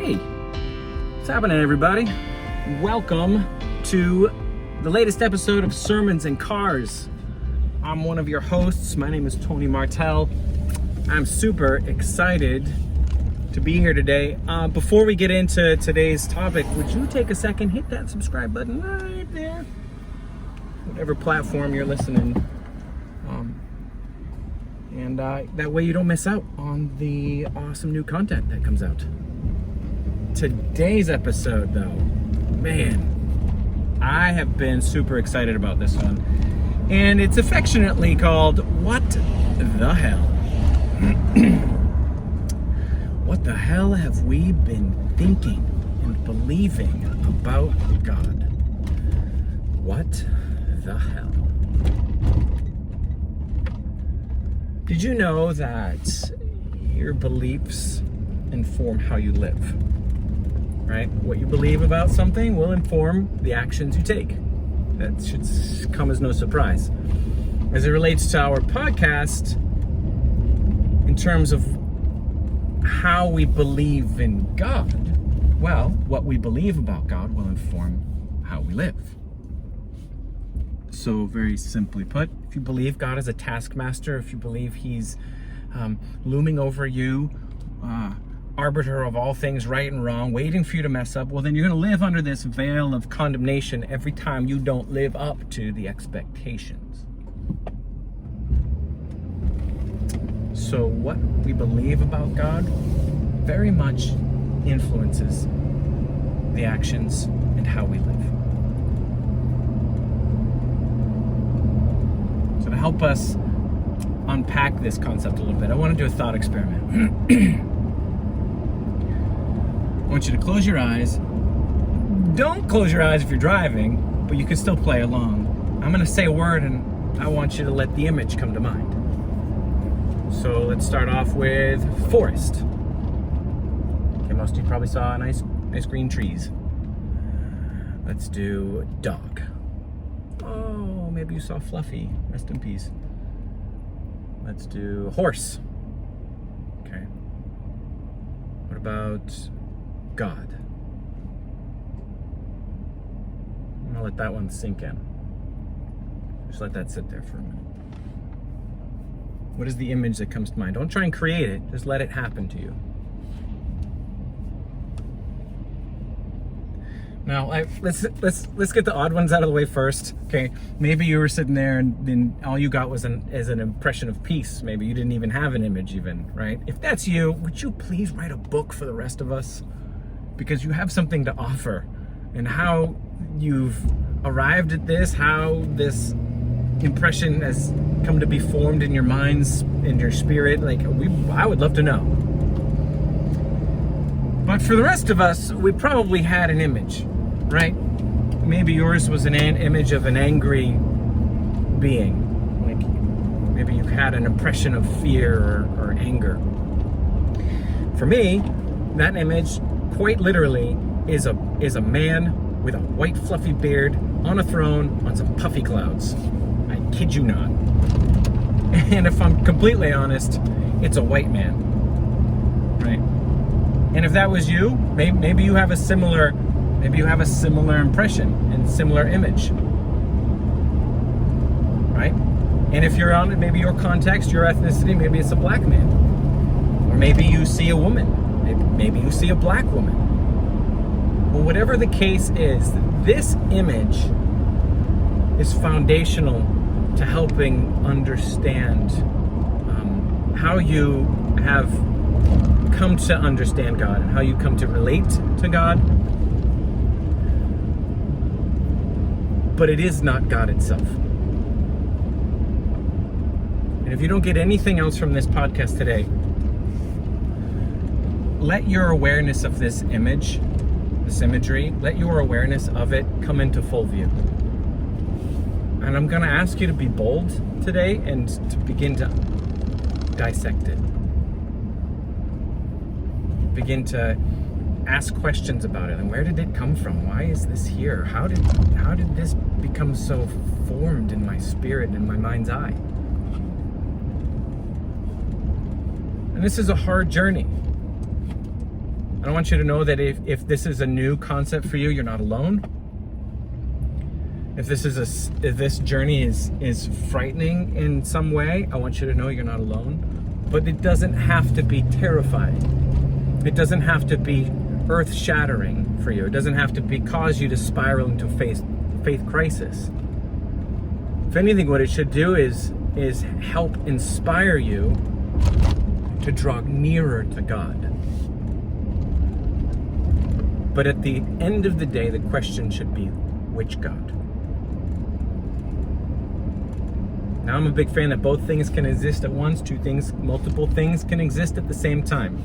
Hey, what's happening, everybody? Welcome to the latest episode of Sermons in Cars. I'm one of your hosts. My name is Tony Martell. I'm super excited to be here today. Before we get into today's topic, would you take a second, hit that subscribe button right there, whatever platform you're listening, and that way you don't miss out on the awesome new content that comes out. Today's episode, though, man, I have been super excited about this one, and it's affectionately called What the Hell? What the hell have we been thinking and believing about God? What the hell? Did you know that your beliefs inform how you live? Right? What you believe about something will inform the actions you take. That should come as no surprise. As it relates to our podcast, in terms of how we believe in God, well, what we believe about God will inform how we live. So very simply put, if you believe God is a taskmaster, if you believe he's looming over you, arbiter of all things right and wrong, waiting for you to mess up, well, then you're going to live under this veil of condemnation every time you don't live up to the expectations. So what we believe about God very much influences the actions and how we live. So to help us unpack this concept a little bit, I want to do a thought experiment. I want you to close your eyes. Don't close your eyes if you're driving, but you can still play along. I'm going to say a word and I want you to let the image come to mind. So let's start off with forest. Okay, most of you probably saw nice green trees. Let's do dog. Oh, maybe you saw Fluffy. Rest in peace. Let's do horse. Okay. What about God? I'm gonna let that one sink in. Just let that sit there for a minute. What is the image that comes to mind? Don't try and create it. Just let it happen to you. Now, let's get the odd ones out of the way first. Okay, maybe you were sitting there and then all you got was an impression of peace. Maybe you didn't even have an image, even, right? If that's you, would you please write a book for the rest of us? Because you have something to offer, and how you've arrived at this, how this impression has come to be formed in your minds, in your spirit. I would love to know. But for the rest of us, we probably had an image, right? Maybe yours was an image of an angry being. Like maybe you had an impression of fear or anger. For me, that image, quite literally, is a man with a white fluffy beard on a throne on some puffy clouds. I kid you not. And if I'm completely honest, it's a white man, right? And if that was you, maybe you have a similar impression and similar image, right? And if you're on maybe your context, your ethnicity, maybe it's a black man, or maybe you see a woman, maybe you see a black woman. Well, whatever the case is, this image is foundational to helping understand how you have come to understand God and how you come to relate to God. But it is not God itself. And if you don't get anything else from this podcast today, let your awareness of this image, this imagery, let your awareness of it come into full view. And I'm going to ask you to be bold today and to begin to dissect it. Begin to ask questions about it. And where did it come from? Why is this here? How did this become so formed in my spirit and in my mind's eye? And this is a hard journey. And I want you to know that if this is a new concept for you, you're not alone. If this journey is frightening in some way, I want you to know you're not alone. But it doesn't have to be terrifying. It doesn't have to be earth-shattering for you. It doesn't have to cause you to spiral into faith crisis. If anything, what it should do is help inspire you to draw nearer to God. But at the end of the day, the question should be, which God? Now, I'm a big fan that both things can exist at once. Multiple things can exist at the same time.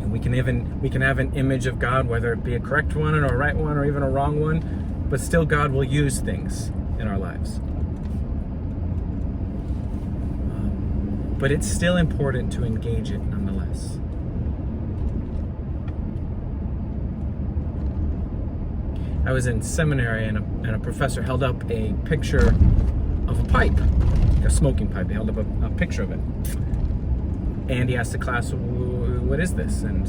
And we can have an image of God, whether it be a correct one or a right one or even a wrong one, but still God will use things in our lives. But it's still important to engage it nonetheless. I was in seminary and a professor held up a picture of a pipe, a smoking pipe. He held up a picture of it. And he asked the class, what is this? And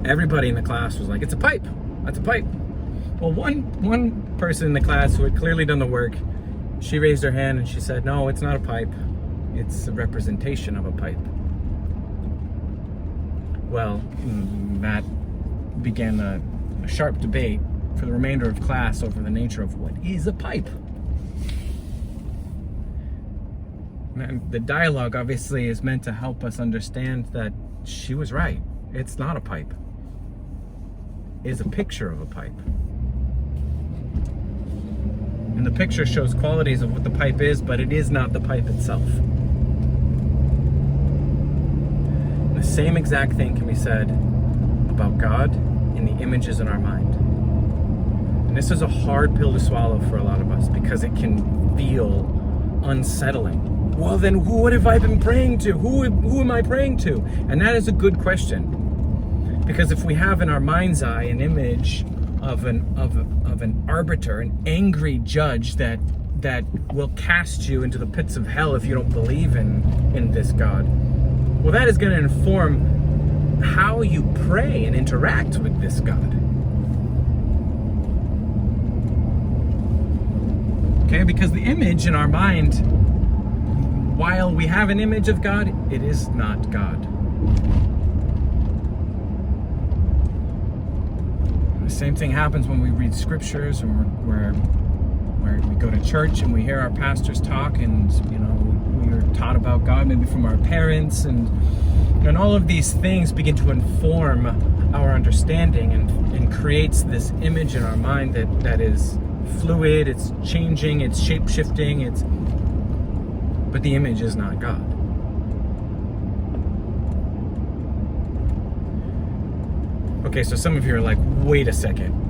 everybody in the class was like, it's a pipe. That's a pipe. Well, one person in the class who had clearly done the work, she raised her hand and she said, no, it's not a pipe. It's a representation of a pipe. Well, that began a sharp debate for the remainder of class over the nature of what is a pipe. And the dialogue obviously is meant to help us understand that she was right. It's not a pipe. It is a picture of a pipe. And the picture shows qualities of what the pipe is, but it is not the pipe itself. The same exact thing can be said about God and the images in our mind. And this is a hard pill to swallow for a lot of us because it can feel unsettling. Well, then what have I been praying to? Who am I praying to? And that is a good question. Because if we have in our mind's eye an image of an arbiter, an angry judge that will cast you into the pits of hell if you don't believe in this God, well, that is going to inform how you pray and interact with this God. Okay, because the image in our mind, while we have an image of God, it is not God. The same thing happens when we read scriptures and where we go to church and we hear our pastors talk, and we're taught about God maybe from our parents, and all of these things begin to inform our understanding and creates this image in our mind that is fluid, it's changing, it's shape-shifting, but the image is not God. Okay, so some of you are like, wait a second.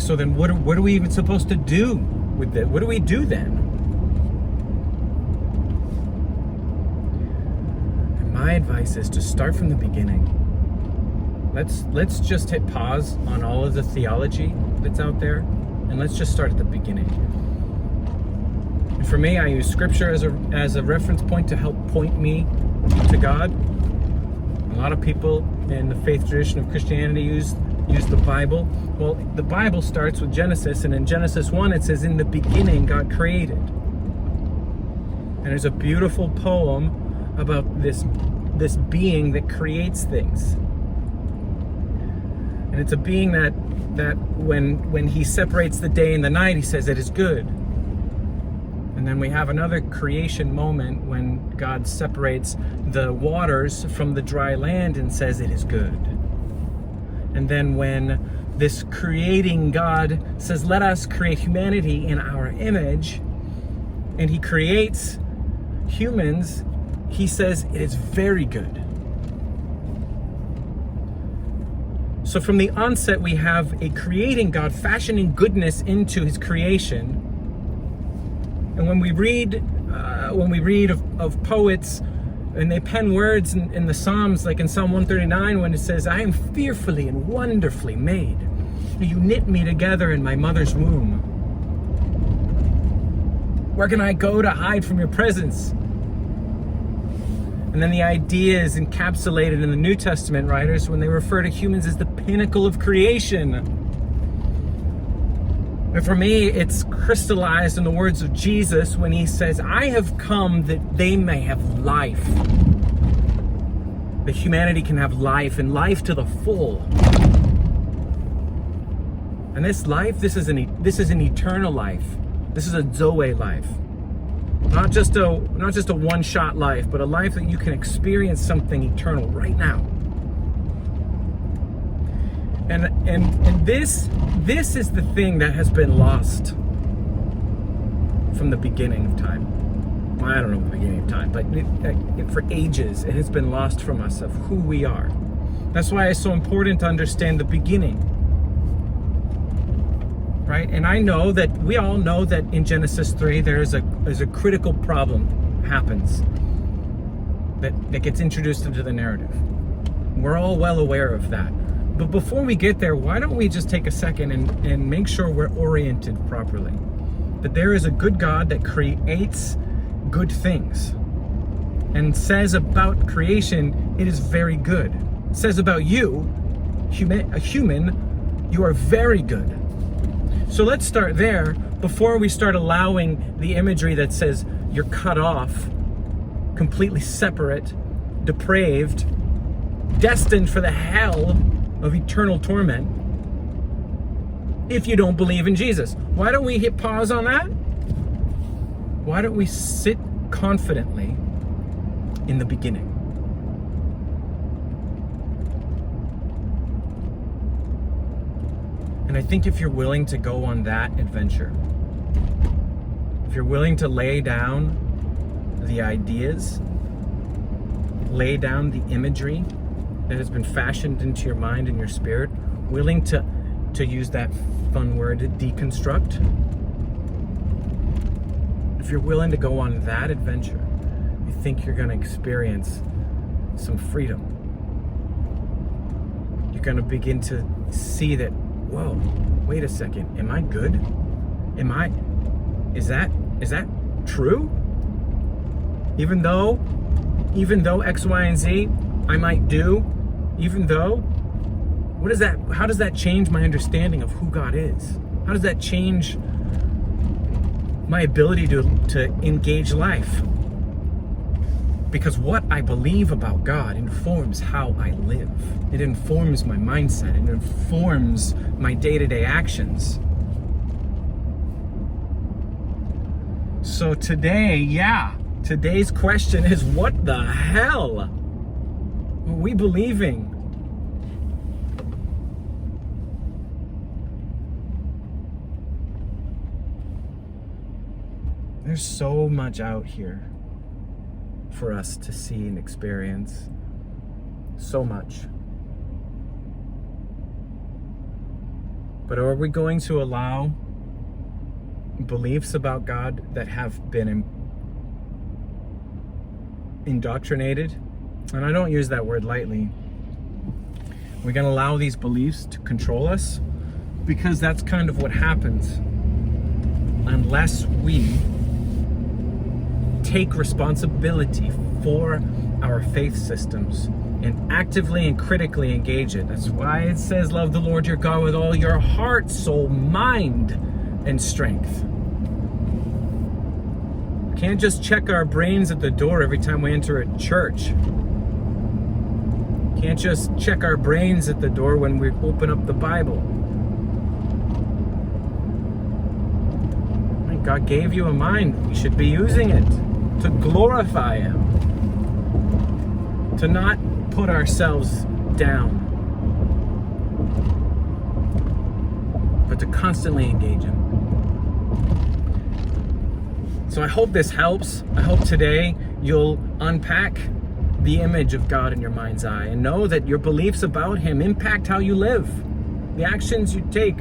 So then what are we even supposed to do with it? What do we do then? And my advice is to start from the beginning. Let's just hit pause on all of the theology that's out there, and let's just start at the beginning. And for me, I use scripture as a reference point to help point me to God. A lot of people in the faith tradition of Christianity use the Bible. Well, the Bible starts with Genesis, and in Genesis 1 it says, in the beginning God created. And there's a beautiful poem about this being that creates things. And it's a being that when he separates the day and the night, he says it is good. And then we have another creation moment when God separates the waters from the dry land and says it is good. And then when this creating God says, let us create humanity in our image, and he creates humans, he says it is very good. So from the onset, we have a creating God fashioning goodness into his creation. And when we read of poets, and they pen words in the Psalms, like in Psalm 139, when it says, I am fearfully and wonderfully made. You knit me together in my mother's womb. Where can I go to hide from your presence? And then the idea is encapsulated in the New Testament writers when they refer to humans as the pinnacle of creation. And for me, it's crystallized in the words of Jesus when he says, I have come that they may have life. That humanity can have life, and life to the full. And this life, this is an eternal life. This is a Zoe life. Not just a one-shot life, but a life that you can experience something eternal right now. And this is the thing that has been lost from the beginning of time. Well, I don't know the beginning of time, but for ages it has been lost from us of who we are. That's why it's so important to understand the beginning. Right? And I know that we all know that in Genesis 3 there's a critical problem happens that gets introduced into the narrative. We're all well aware of that. But before we get there, why don't we just take a second and make sure we're oriented properly? That there is a good God that creates good things and says about creation, it is very good. It says about you, a human, you are very good. So let's start there before we start allowing the imagery that says you're cut off, completely separate, depraved, destined for the hell of eternal torment if you don't believe in Jesus. Why don't we hit pause on that? Why don't we sit confidently in the beginning? And I think if you're willing to go on that adventure, if you're willing to lay down the ideas, lay down the imagery that has been fashioned into your mind and your spirit, willing to use that fun word, deconstruct. If you're willing to go on that adventure, I think you're going to experience some freedom. You're going to begin to see that, whoa, wait a second, am I good? Is that true? Even though X, Y, and Z I might do, even though, how does that change my understanding of who God is? How does that change my ability to engage life? Because what I believe about God informs how I live. It informs my mindset. It informs my day-to-day actions. So today's question is, what the hell are we believing? There's so much out here for us to see and experience. So much. But are we going to allow beliefs about God that have been indoctrinated? And I don't use that word lightly. We're going to allow these beliefs to control us, because that's kind of what happens unless we take responsibility for our faith systems and actively and critically engage it. That's why it says, love the Lord your God with all your heart, soul, mind, and strength. We can't just check our brains at the door every time we enter a church. We can't just check our brains at the door when we open up the Bible. God gave you a mind. You should be using it to glorify Him, to not put ourselves down, but to constantly engage Him. So I hope this helps. I hope today you'll unpack the image of God in your mind's eye and know that your beliefs about Him impact how you live, the actions you take,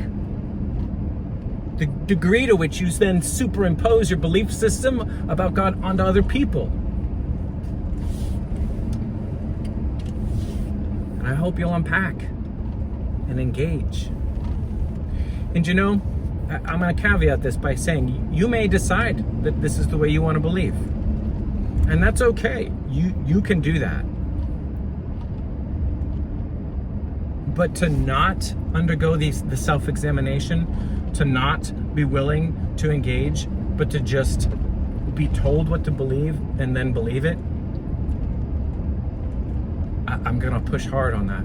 the degree to which you then superimpose your belief system about God onto other people. And I hope you'll unpack and engage. And you know, I'm going to caveat this by saying you may decide that this is the way you want to believe. And that's okay. You can do that. But to not undergo the self-examination, to not be willing to engage, but to just be told what to believe and then believe it, I'm gonna push hard on that.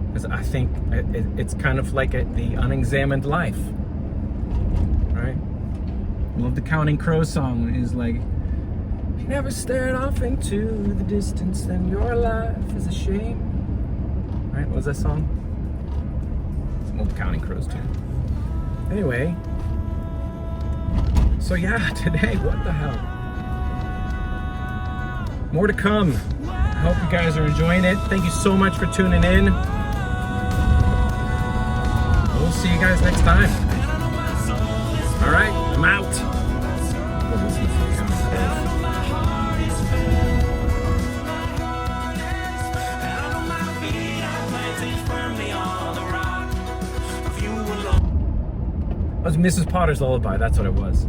Because I think it's kind of like the unexamined life, right? I love the Counting Crows song. Is like, if you never stared off into the distance, then your life is a shame. Right? What was that song? It's an old Counting Crows tune. Anyway, so yeah, today, what the hell? More to come. I hope you guys are enjoying it. Thank you so much for tuning in. We'll see you guys next time. All right, I'm out. That was Mrs. Potter's Lullaby. That's what it was.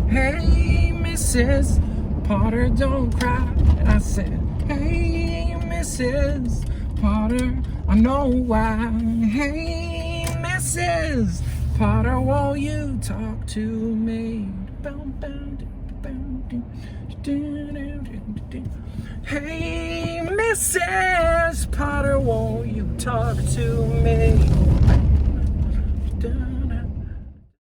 Hey, Mrs. Potter, don't cry. And I said, hey, Mrs. Potter, I know why. Hey, Mrs. Potter, won't you talk to me? Hey, Mrs. Potter, won't you talk to me?